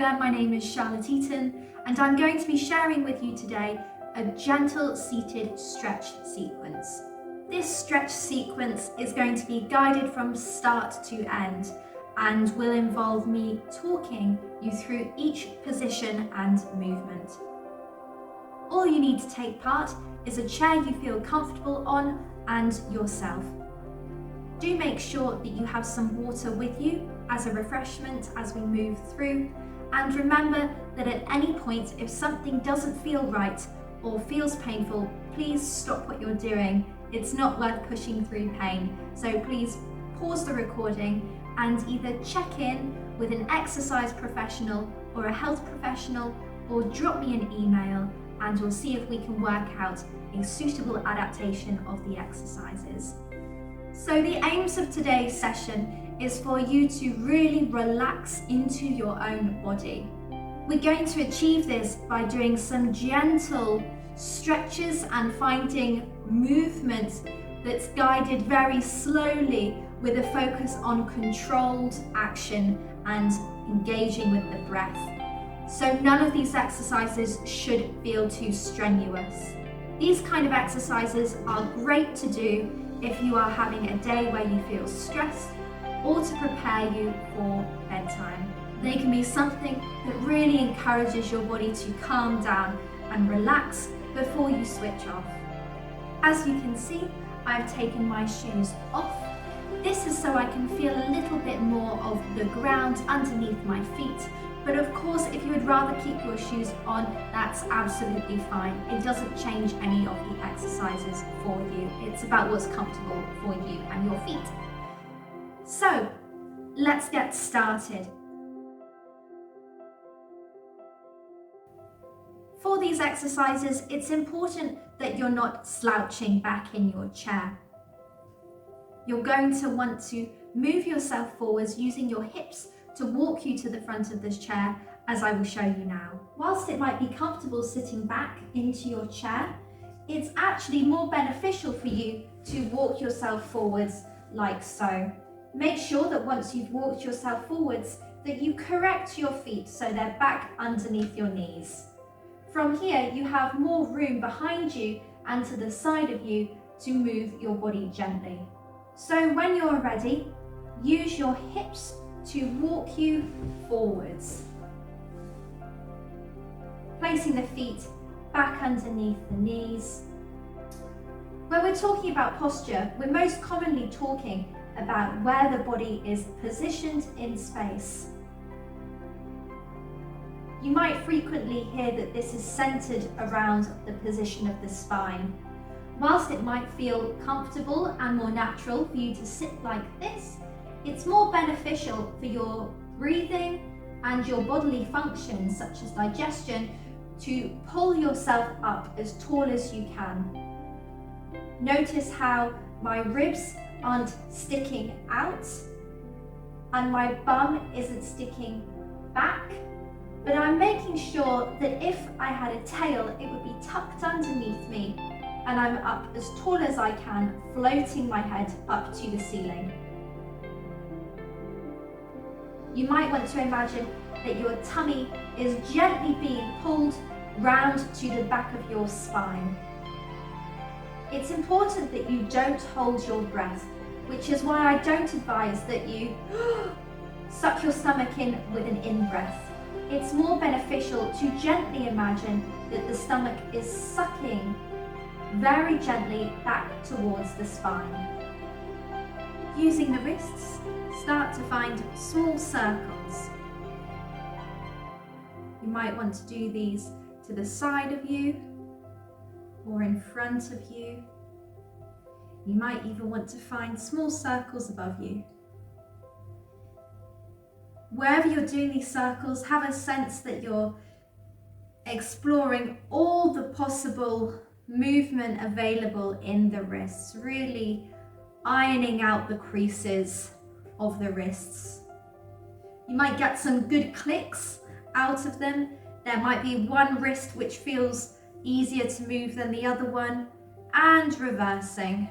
there, my name is Charlotte Eaton and I'm going to be sharing with you today a gentle seated stretch sequence. This stretch sequence is going to be guided from start to end and will involve me talking you through each position and movement. All you need to take part is a chair you feel comfortable on and yourself. Do make sure that you have some water with you as a refreshment as we move through, and remember that at any point if something doesn't feel right or feels painful, please stop what you're doing. It's not worth pushing through pain, so please pause the recording and either check in with an exercise professional or a health professional, or drop me an email and we'll see if we can work out a suitable adaptation of the exercises. So the aims of today's session is for you to really relax into your own body. We're going to achieve this by doing some gentle stretches and finding movement that's guided very slowly with a focus on controlled action and engaging with the breath. So none of these exercises should feel too strenuous. These kind of exercises are great to do if you are having a day where you feel stressed or to prepare you for bedtime. They can be something that really encourages your body to calm down and relax before you switch off. As you can see, I've taken my shoes off. This is so I can feel a little bit more of the ground underneath my feet. But of course, if you would rather keep your shoes on, that's absolutely fine. It doesn't change any of the exercises for you. It's about what's comfortable for you and your feet. So, let's get started. For these exercises, it's important that you're not slouching back in your chair. You're going to want to move yourself forwards using your hips to walk you to the front of this chair, as I will show you now. Whilst it might be comfortable sitting back into your chair, it's actually more beneficial for you to walk yourself forwards like so. Make sure that once you've walked yourself forwards, that you correct your feet so they're back underneath your knees. From here, you have more room behind you and to the side of you to move your body gently. So when you're ready, use your hips to walk you forwards. Placing the feet back underneath the knees. When we're talking about posture, we're most commonly talking about where the body is positioned in space. You might frequently hear that this is centered around the position of the spine. Whilst it might feel comfortable and more natural for you to sit like this, it's more beneficial for your breathing and your bodily functions such as digestion to pull yourself up as tall as you can. Notice how my ribs aren't sticking out and my bum isn't sticking back, but I'm making sure that if I had a tail, it would be tucked underneath me and I'm up as tall as I can, floating my head up to the ceiling. You might want to imagine that your tummy is gently being pulled round to the back of your spine. It's important that you don't hold your breath, which is why I don't advise that you suck your stomach in with an in-breath. It's more beneficial to gently imagine that the stomach is sucking very gently back towards the spine. Using the wrists, start to find small circles. You might want to do these to the side of you or in front of you. You might even want to find small circles above you. Wherever you're doing these circles, have a sense that you're exploring all the possible movement available in the wrists, really ironing out the creases of the wrists. You might get some good clicks out of them. There might be one wrist which feels easier to move than the other one, and reversing.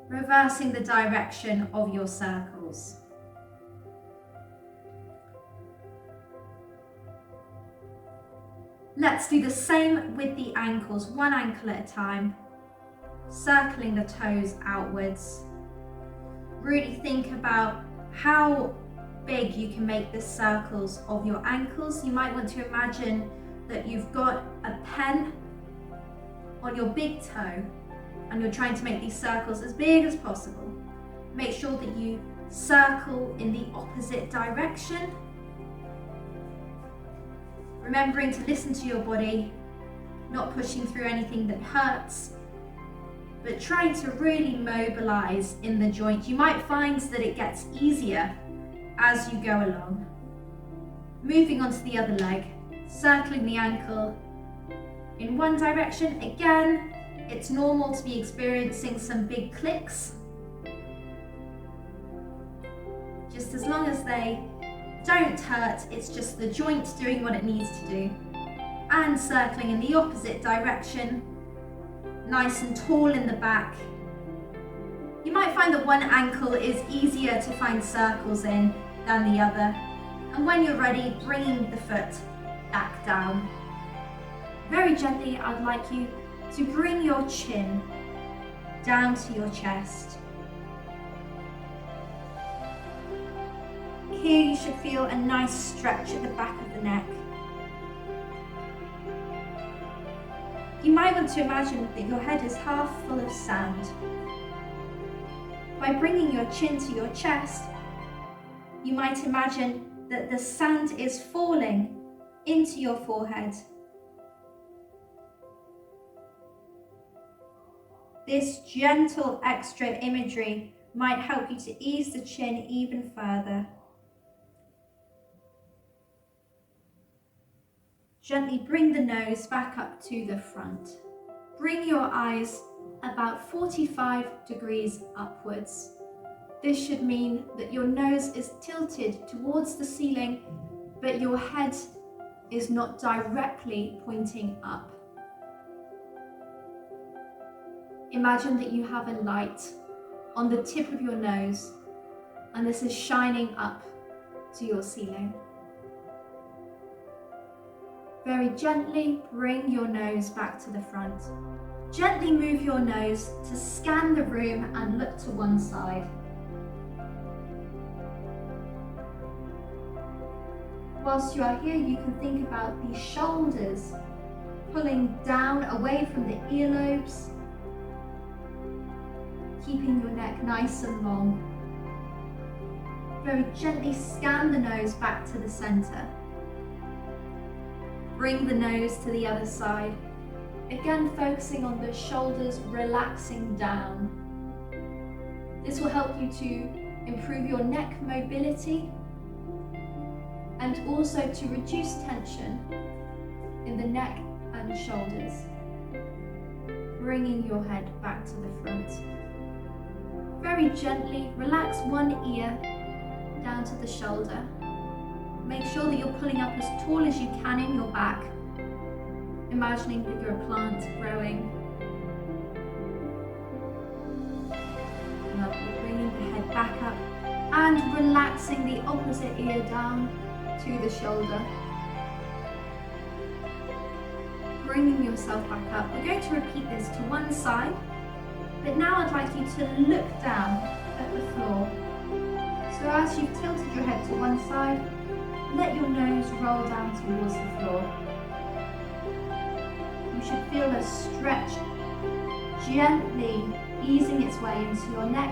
Reversing the direction of your circles. Let's do the same with the ankles, one ankle at a time, circling the toes outwards. Really think about how big you can make the circles of your ankles. You might want to imagine that you've got a pen on your big toe and you're trying to make these circles as big as possible. Make sure that you circle in the opposite direction. Remembering to listen to your body, not pushing through anything that hurts, but trying to really mobilize in the joint. You might find that it gets easier as you go along. Moving on to the other leg, circling the ankle in one direction. Again, it's normal to be experiencing some big clicks. Just as long as they don't hurt, it's just the joint doing what it needs to do. And circling in the opposite direction, nice and tall in the back. You might find that one ankle is easier to find circles in than the other. And when you're ready, bringing the foot back down. Very gently, I'd like you to bring your chin down to your chest. Here you should feel a nice stretch at the back of the neck. You might want to imagine that your head is half full of sand. By bringing your chin to your chest, you might imagine that the sand is falling into your forehead. This gentle extra imagery might help you to ease the chin even further. Gently bring the nose back up to the front. Bring your eyes about 45 degrees upwards. This should mean that your nose is tilted towards the ceiling, but your head is not directly pointing up. Imagine that you have a light on the tip of your nose, and this is shining up to your ceiling. Very gently bring your nose back to the front. Gently move your nose to scan the room and look to one side. Whilst you are here, you can think about the shoulders pulling down away from the earlobes, keeping your neck nice and long. Very gently scan the nose back to the center. Bring the nose to the other side. Again, focusing on the shoulders relaxing down. This will help you to improve your neck mobility and also to reduce tension in the neck and shoulders. Bringing your head back to the front. Very gently relax one ear down to the shoulder. Make sure that you're pulling up as tall as you can in your back, imagining that you're a plant growing. Lovely, bringing the head back up and relaxing the opposite ear down to the shoulder. Bringing yourself back up. We're going to repeat this to one side, but now I'd like you to look down at the floor. So as you've tilted your head to one side, let your nose roll down towards the floor. You should feel a stretch gently easing its way into your neck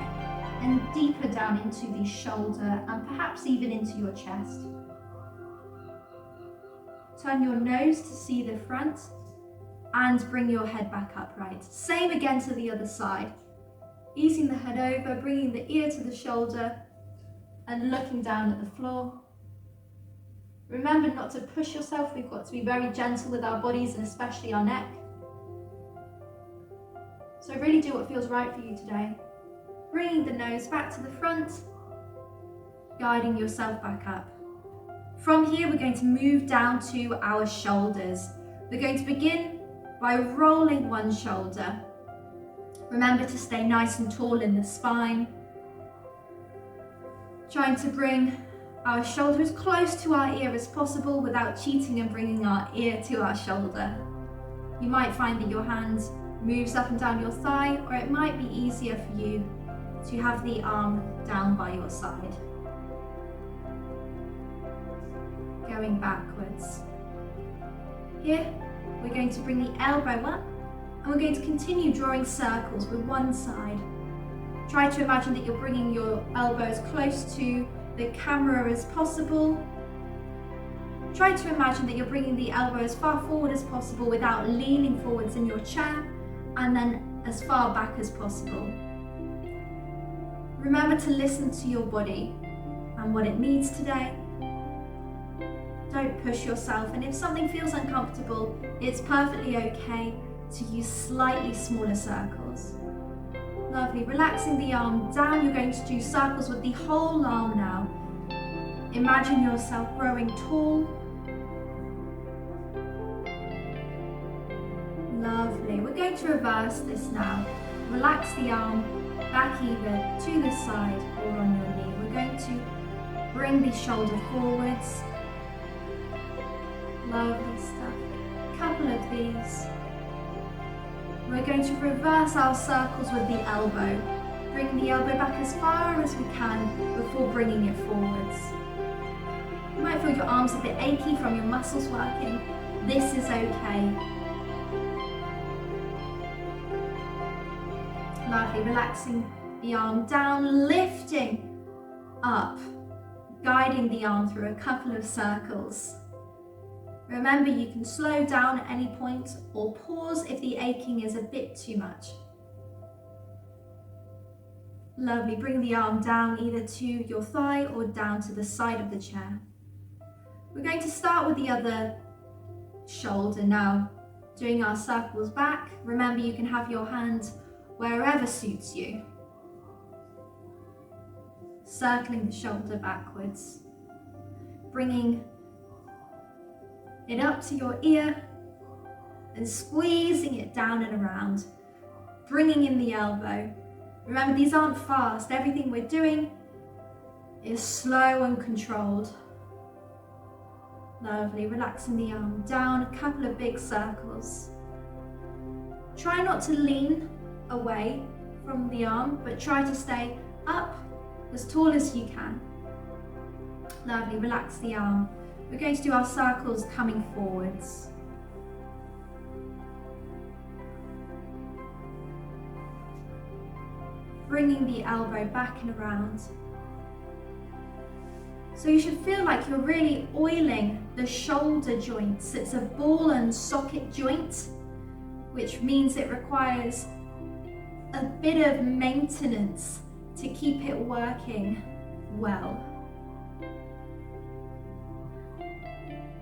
and deeper down into the shoulder and perhaps even into your chest. Turn your nose to see the front and bring your head back upright. Same again to the other side. Easing the head over, bringing the ear to the shoulder and looking down at the floor. Remember not to push yourself. We've got to be very gentle with our bodies and especially our neck. So really do what feels right for you today. Bringing the nose back to the front, guiding yourself back up. From here, we're going to move down to our shoulders. We're going to begin by rolling one shoulder. Remember to stay nice and tall in the spine. Trying to bring Our shoulder as close to our ear as possible without cheating and bringing our ear to our shoulder. You might find that your hand moves up and down your thigh, or it might be easier for you to have the arm down by your side. Going backwards. Here, we're going to bring the elbow up, and we're going to continue drawing circles with one side. Try to imagine that you're bringing your elbow as close to the camera as possible. Try to imagine that you're bringing the elbow as far forward as possible without leaning forwards in your chair, and then as far back as possible. Remember to listen to your body and what it needs today. Don't push yourself, and if something feels uncomfortable, it's perfectly okay to use slightly smaller circles. Lovely, relaxing the arm down, you're going to do circles with the whole arm now. Imagine yourself growing tall. Lovely, we're going to reverse this now. Relax the arm back either to the side or on your knee. We're going to bring the shoulder forwards. Lovely stuff. A couple of these. We're going to reverse our circles with the elbow. Bring the elbow back as far as we can before bringing it forwards. You might feel your arms a bit achy from your muscles working. This is okay. Lovely, relaxing the arm down, lifting up, guiding the arm through a couple of circles. Remember, you can slow down at any point or pause if the aching is a bit too much. Lovely, bring the arm down either to your thigh or down to the side of the chair. We're going to start with the other shoulder now, doing our circles back. Remember, you can have your hand wherever suits you. Circling the shoulder backwards, bringing it up to your ear and squeezing it down and around, bringing in the elbow. Remember, these aren't fast. Everything we're doing is slow and controlled. Lovely, relaxing the arm down, a couple of big circles. Try not to lean away from the arm, but try to stay up as tall as you can. Lovely, relax the arm. We're going to do our circles coming forwards. Bringing the elbow back and around. So you should feel like you're really oiling the shoulder joints. It's a ball and socket joint, which means it requires a bit of maintenance to keep it working well.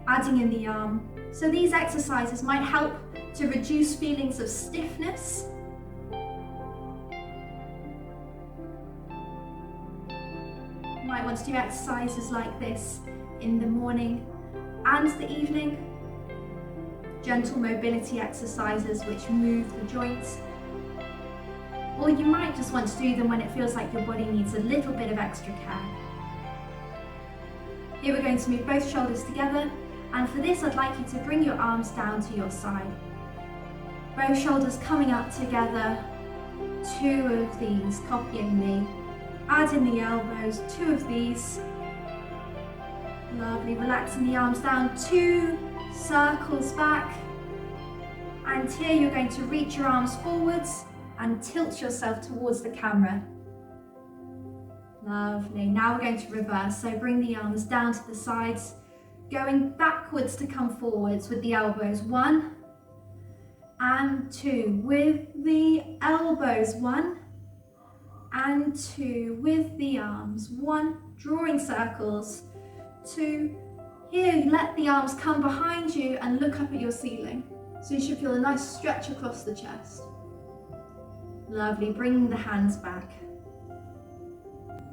Adding in the arm. So these exercises might help to reduce feelings of stiffness. You might want to do exercises like this in the morning and the evening. Gentle mobility exercises which move the joints. Or you might just want to do them when it feels like your body needs a little bit of extra care. Here we're going to move both shoulders together. And for this, I'd like you to bring your arms down to your side. Both shoulders coming up together. 2 of these, copying me. Add in the elbows, 2 of these. Lovely, relaxing the arms down, 2 circles back. And here you're going to reach your arms forwards and tilt yourself towards the camera. Lovely, now we're going to reverse. So bring the arms down to the sides. Going backwards to come forwards with the elbows. 1 and 2 with the elbows. 1 and 2 with the arms. 1, drawing circles. 2, here you let the arms come behind you and look up at your ceiling. So you should feel a nice stretch across the chest. Lovely, bringing the hands back.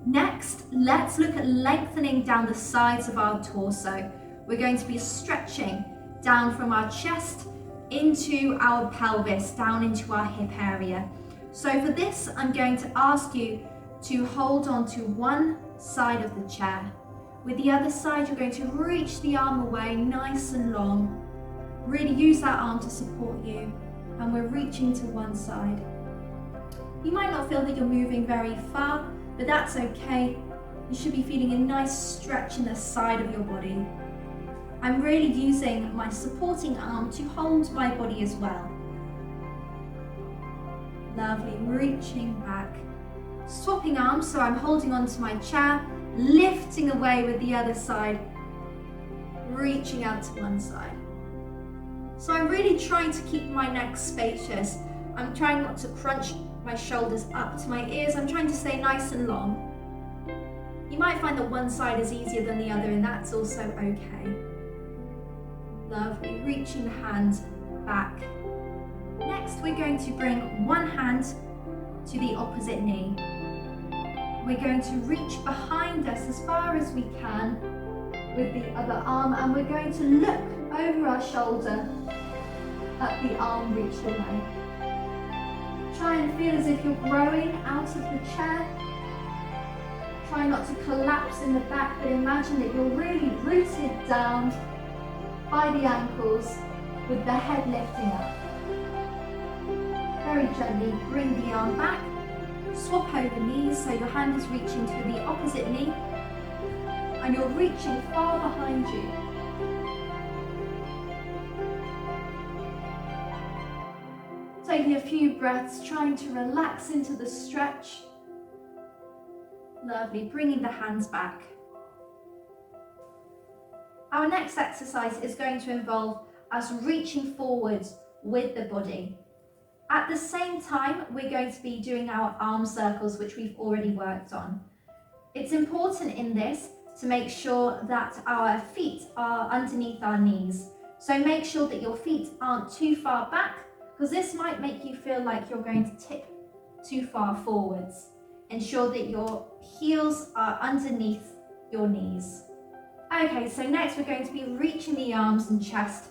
Next, let's look at lengthening down the sides of our torso. We're going to be stretching down from our chest into our pelvis, down into our hip area. So for this, I'm going to ask you to hold on to one side of the chair. With the other side, you're going to reach the arm away nice and long. Really use that arm to support you. And we're reaching to one side. You might not feel that you're moving very far, but that's okay. You should be feeling a nice stretch in the side of your body. I'm really using my supporting arm to hold my body as well. Lovely, reaching back. Swapping arms, so I'm holding onto my chair, lifting away with the other side, reaching out to one side. So I'm really trying to keep my neck spacious. I'm trying not to crunch my shoulders up to my ears. I'm trying to stay nice and long. You might find that one side is easier than the other, and that's also okay. Lovely, reaching the hands back. Next, we're going to bring one hand to the opposite knee. We're going to reach behind us as far as we can with the other arm, and we're going to look over our shoulder at the arm reached away. Try and feel as if you're growing out of the chair. Try not to collapse in the back, but imagine that you're really rooted down by the ankles with the head lifting up. Very gently bring the arm back, swap over knees so your hand is reaching to the opposite knee and you're reaching far behind you. Taking a few breaths, trying to relax into the stretch. Lovely, bringing the hands back. Our next exercise is going to involve us reaching forwards with the body. At the same time, we're going to be doing our arm circles, which we've already worked on. It's important in this to make sure that our feet are underneath our knees. So make sure that your feet aren't too far back, because this might make you feel like you're going to tip too far forwards. Ensure that your heels are underneath your knees. Okay, so next we're going to be reaching the arms and chest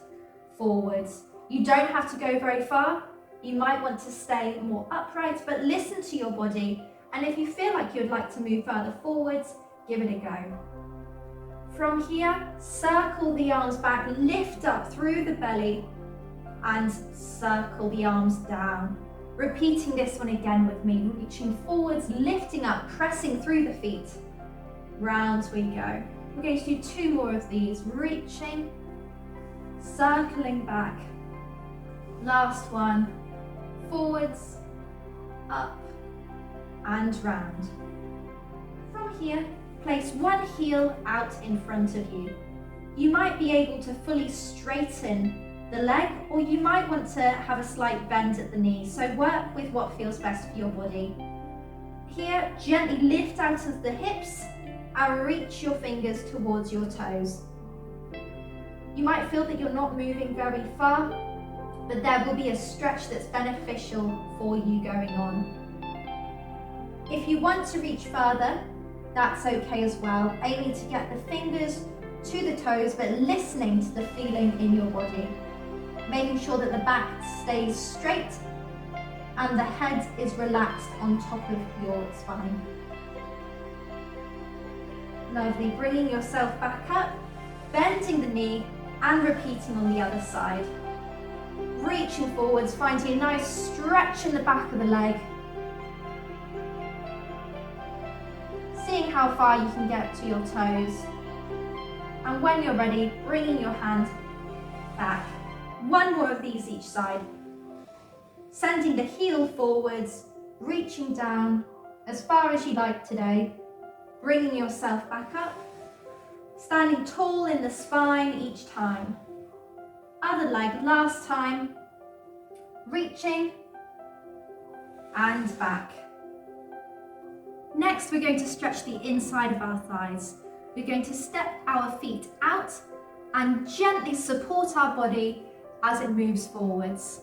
forwards. You don't have to go very far. You might want to stay more upright, but listen to your body. And if you feel like you'd like to move further forwards, give it a go. From here, circle the arms back, lift up through the belly, and circle the arms down. Repeating this one again with me, reaching forwards, lifting up, pressing through the feet. Round we go. We're going to do 2 more of these, reaching, circling back. Last one, forwards, up, and round. From here, place one heel out in front of you. You might be able to fully straighten the leg, or you might want to have a slight bend at the knee, so work with what feels best for your body. Here, gently lift out of the hips and reach your fingers towards your toes. You might feel that you're not moving very far, but there will be a stretch that's beneficial for you going on. If you want to reach further, that's okay as well, aiming to get the fingers to the toes, but listening to the feeling in your body. Making sure that the back stays straight and the head is relaxed on top of your spine. Lovely, bringing yourself back up, bending the knee and repeating on the other side. Reaching forwards, finding a nice stretch in the back of the leg. Seeing how far you can get to your toes. And when you're ready, bringing your hand back. 1 more of these each side. Sending the heel forwards, reaching down as far as you like today. Bringing yourself back up. Standing tall in the spine each time. Other leg last time. Reaching and back. Next, we're going to stretch the inside of our thighs. We're going to step our feet out and gently support our body as it moves forwards.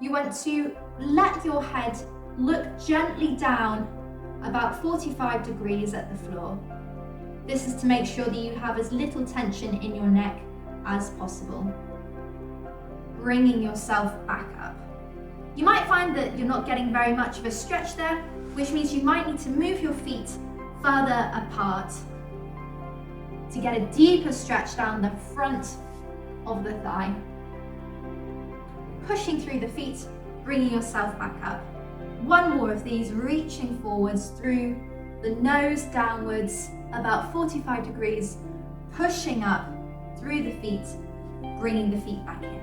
You want to let your head look gently down about 45 degrees at the floor. This is to make sure that you have as little tension in your neck as possible. Bringing yourself back up. You might find that you're not getting very much of a stretch there, which means you might need to move your feet further apart. to get a deeper stretch down the front of the thigh. Pushing through the feet, bringing yourself back up. One more of these, reaching forwards through the nose downwards, about 45 degrees, pushing up through the feet, bringing the feet back in.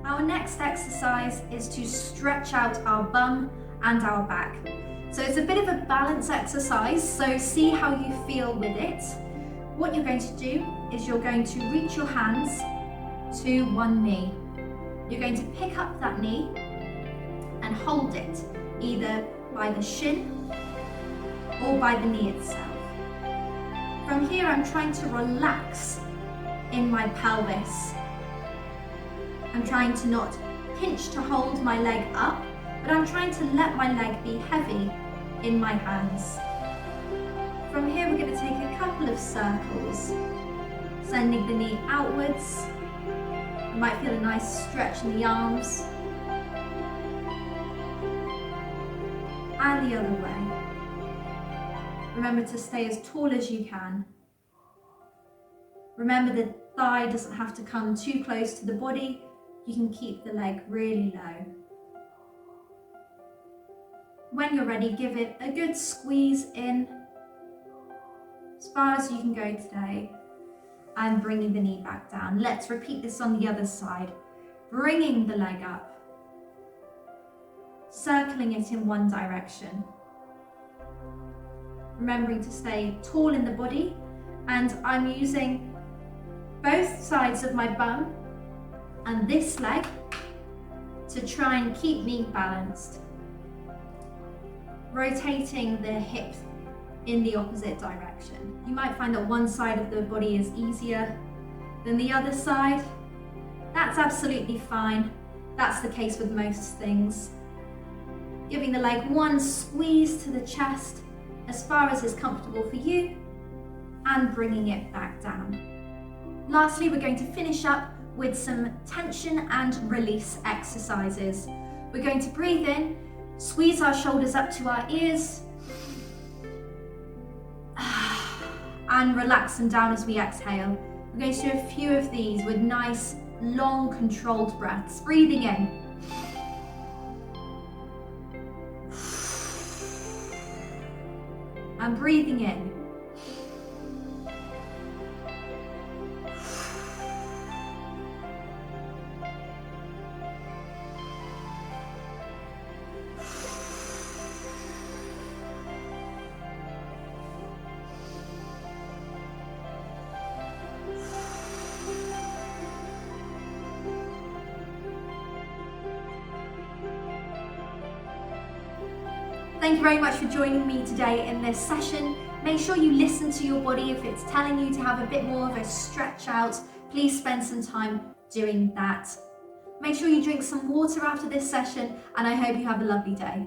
Our next exercise is to stretch out our bum and our back. So it's a bit of a balance exercise, so see how you feel with it. What you're going to do is you're going to reach your hands to one knee. You're going to pick up that knee and hold it either by the shin or by the knee itself. From here, I'm trying to relax in my pelvis. I'm trying to not pinch to hold my leg up, but I'm trying to let my leg be heavy in my hands. From here, we're going to take a couple of circles, sending the knee outwards. You might feel a nice stretch in the arms. And the other way. Remember to stay as tall as you can. Remember the thigh doesn't have to come too close to the body. You can keep the leg really low. When you're ready, give it a good squeeze in, as far as you can go today, and bringing the knee back down. Let's repeat this on the other side. Bringing the leg up, circling it in one direction. Remembering to stay tall in the body, and I'm using both sides of my bum and this leg to try and keep me balanced. Rotating the hip in the opposite direction. You might find that one side of the body is easier than the other side. That's absolutely fine. That's the case with most things. Giving the leg one squeeze to the chest as far as is comfortable for you, and bringing it back down. Lastly, we're going to finish up with some tension and release exercises. We're going to breathe in, squeeze our shoulders up to our ears, and relax them down as we exhale. We're going to do a few of these with nice, long, controlled breaths. Breathing in. And breathing in. Thank you very much for joining me today in this session. Make sure you listen to your body. If it's telling you to have a bit more of a stretch out, please spend some time doing that. Make sure you drink some water after this session, and I hope you have a lovely day.